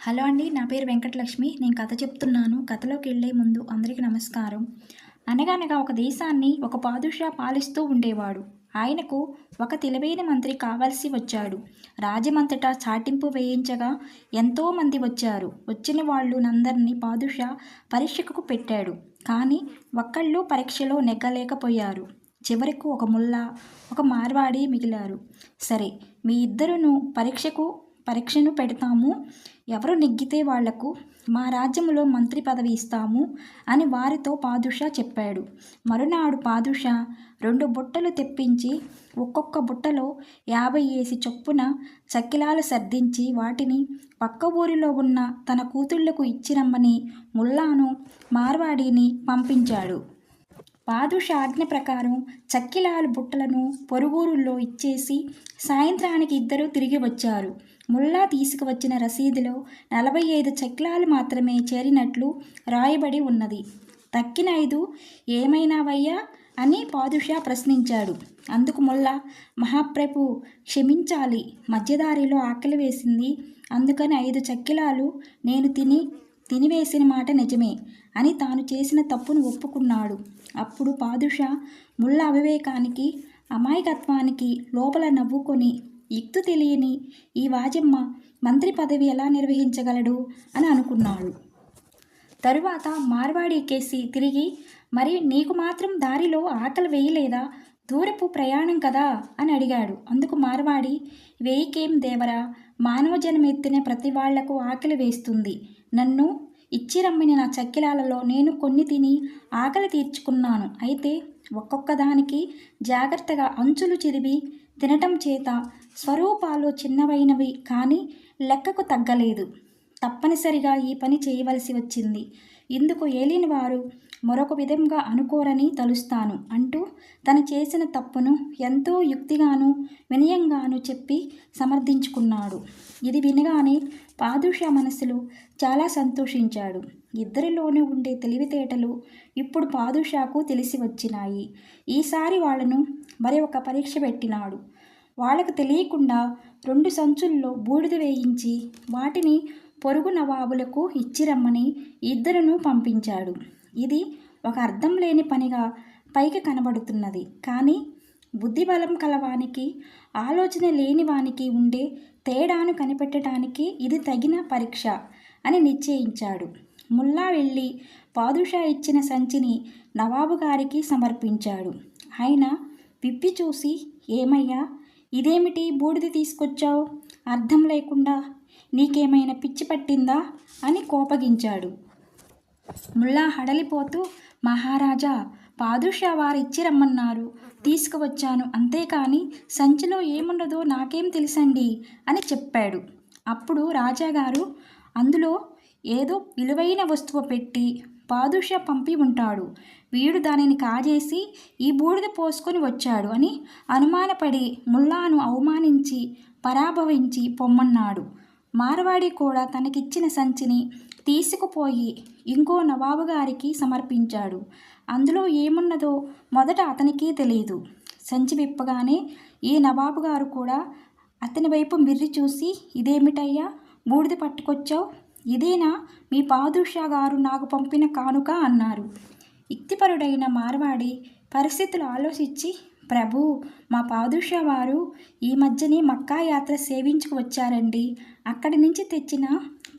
Hello అండి, నా పేరు వెంకటలక్ష్మి. నేను కథ చెప్తున్నాను. కథలోకి వెళ్ళే ముందు అందరికీ నమస్కారం. అనగనగా ఒక దేశాన్ని ఒక పాదుషా పాలిస్తూ ఉండేవాడు. ఆయనకు ఒక తెలివైన మంత్రి కావలసి వచ్చాడు. రాజ్యమంతటా చాటింపు వేయించగా ఎంతోమంది వచ్చారు. వచ్చిన వాళ్ళు నందరినీ పాదుషా పరీక్షకు పెట్టాడు. కానీ ఒక్కళ్ళు పరీక్షలో నెగ్గలేకపోయారు. చివరకు ఒక ముల్లా, ఒక మార్వాడి మిగిలారు. సరే, మీ ఇద్దరును పరీక్షను పెడతాము. ఎవరు నెగ్గితే వాళ్లకు మా రాజ్యంలో మంత్రి పదవి ఇస్తాము అని వారితో పాదుషా చెప్పాడు. మరునాడు పాదుషా 2 బుట్టలు తెప్పించి ఒక్కొక్క బుట్టలో 50 ఏసి చొప్పున చక్కిలాలు సర్దించి వాటిని పక్క ఊరిలో ఉన్న తన కూతుళ్లకు ఇచ్చిరమ్మని ముల్లాను, మార్వాడిని పంపించాడు. పాదుషా ఆజ్ఞ ప్రకారం చక్కిలాలు బుట్టలను పొరుగురుల్లో ఇచ్చేసి సాయంత్రానికి ఇద్దరూ తిరిగి వచ్చారు. ముల్లా తీసుకువచ్చిన రసీదులో 45 చక్కిలాలు మాత్రమే చేరినట్లు రాయబడి ఉన్నది. తక్కిన 5 ఏమైనావయ్యా అని పాదుషా ప్రశ్నించాడు. అందుకు ముల్లా, మహాప్రభు క్షమించాలి, మధ్యదారిలో ఆకలి వేసింది, అందుకని 5 చక్కిలాలు నేను తినివేసిన మాట నిజమే అని తాను చేసిన తప్పును ఒప్పుకున్నాడు. అప్పుడు పాదుషా ముల్లా అవివేకానికి, అమాయకత్వానికి లోపల నవ్వుకొని, యుక్తి తెలియని ఈ వాజమ్మ మంత్రి పదవి ఎలా నిర్వహించగలడు అని అనుకున్నాడు. తరువాత మార్వాడి కేసి తిరిగి, మరి నీకు మాత్రం దారిలో ఆకలి వేయలేదా? దూరపు ప్రయాణం కదా అని అడిగాడు. అందుకు మార్వాడి, వేయికేం దేవరా, మానవ జన్మెత్తిన ప్రతి వాళ్లకు ఆకలి వేస్తుంది. నన్ను ఇచ్చిరమ్మిన నా చక్కిలాలలో నేను కొన్ని తిని ఆకలి తీర్చుకున్నాను. అయితే ఒక్కొక్క దానికి జాగ్రత్తగా అంచులు చిరివి తినటం చేత స్వరూపాలు చిన్నవైనవి కానీ లెక్కకు తగ్గలేదు. తప్పనిసరిగా ఈ పని చేయవలసి వచ్చింది. ఇందుకు ఏలినవారు మరొక విధంగా అనుకోరని తలుస్తాను అంటూ తను చేసిన తప్పును ఎంతో యుక్తిగాను వినయంగాను చెప్పి సమర్థించుకున్నాడు. ఇది వినగానే పాదుషా మనసులో చాలా సంతోషించాడు. ఇద్దరిలోనూ ఉండే తెలివితేటలు ఇప్పుడు పాదుషాకు తెలిసి వచ్చినాయి. ఈసారి వాళ్లను మరి ఒక పరీక్ష పెట్టినాడు. వాళ్లకు తెలియకుండా 2 సంచుల్లో బూడిద వేయించి వాటిని పొరుగు నవాబులకు ఇచ్చిరమ్మని ఇద్దరును పంపించాడు. ఇది ఒక అర్థం లేని పనిగా పైకి కనబడుతున్నది. కానీ బుద్ధిబలం కలవానికి, ఆలోచన లేని వానికి ఉండే తేడాను కనిపెట్టడానికి ఇది తగిన పరీక్ష అని నిశ్చయించాడు. ముల్లా వెళ్ళి పాదుషా ఇచ్చిన సంచిని నవాబు గారికి సమర్పించాడు. ఆయన విప్పి చూసి, ఏమయ్యా, ఇదేమిటి బూడిద తీసుకొచ్చావు? అర్థం లేకుండా నీకేమైనా పిచ్చి పట్టిందా అని కోపగించాడు. ముల్లా హడలిపోతూ, మహారాజా, పాదుషా వారు ఇచ్చి రమ్మన్నారు, తీసుకువచ్చాను, అంతేకాని సంచిలో ఏమున్నదో నాకేం తెలుసండి అని చెప్పాడు. అప్పుడు రాజాగారు, అందులో ఏదో విలువైన వస్తువు పెట్టి పాదుషా పంపి ఉంటాడు. వీడు దానిని కాజేసి ఈ బూడిద పోసుకొని వచ్చాడు అని అనుమానపడి ముల్లాను అవమానించి పరాభవించి పొమ్మన్నాడు. మార్వాడి కూడా తనకిచ్చిన సంచిని తీసుకుపోయి ఇంకో నవాబు గారికి సమర్పించాడు. అందులో ఏమున్నదో మొదట అతనికే తెలియదు. సంచి విప్పగానే ఈ నవాబు గారు కూడా అతని వైపు మిర్రి చూసి, ఇదేమిటయ్యా, బూడిద పట్టుకొచ్చావు? ఇదేనా మీ పాదుషా గారు నాకు పంపిన కానుక అన్నారు. యుక్తిపరుడైన మార్వాడి పరిస్థితులు ఆలోచించి, ప్రభు, మా పాదుషా వారు ఈ మధ్యనే మక్కా యాత్ర సేవించుకు వచ్చారండి. అక్కడి నుంచి తెచ్చిన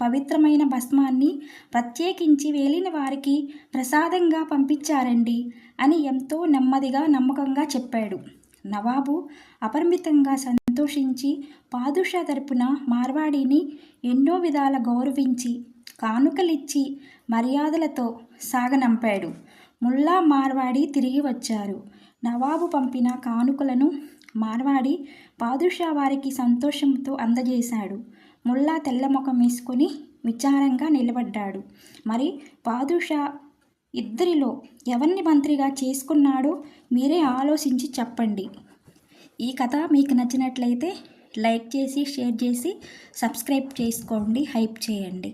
పవిత్రమైన భస్మాన్ని ప్రత్యేకించి వేలిన వారికి ప్రసాదంగా పంపించారండి అని ఎంతో నెమ్మదిగా నమ్మకంగా చెప్పాడు. నవాబు అపరిమితంగా సంతోషించి పాదుషా తరపున మార్వాడిని ఎన్నో విధాల గౌరవించి కానుకలిచ్చి మర్యాదలతో సాగనంపాడు. ముల్లా, మార్వాడి తిరిగి వచ్చారు. నవాబు పంపిన కానుకలను మార్వాడి పాదుషా వారికి సంతోషంతో అందజేశాడు. ముల్లా తెల్లముఖం వేసుకొని విచారంగా నిలబడ్డాడు. మరి పాదుషా ఇద్దరిలో ఎవరిని మంత్రిగా చేసుకున్నాడో మీరే ఆలోచించి చెప్పండి. ఈ కథ మీకు నచ్చినట్లయితే లైక్ చేసి, షేర్ చేసి, సబ్స్క్రైబ్ చేసుకోండి, హైప్ చేయండి.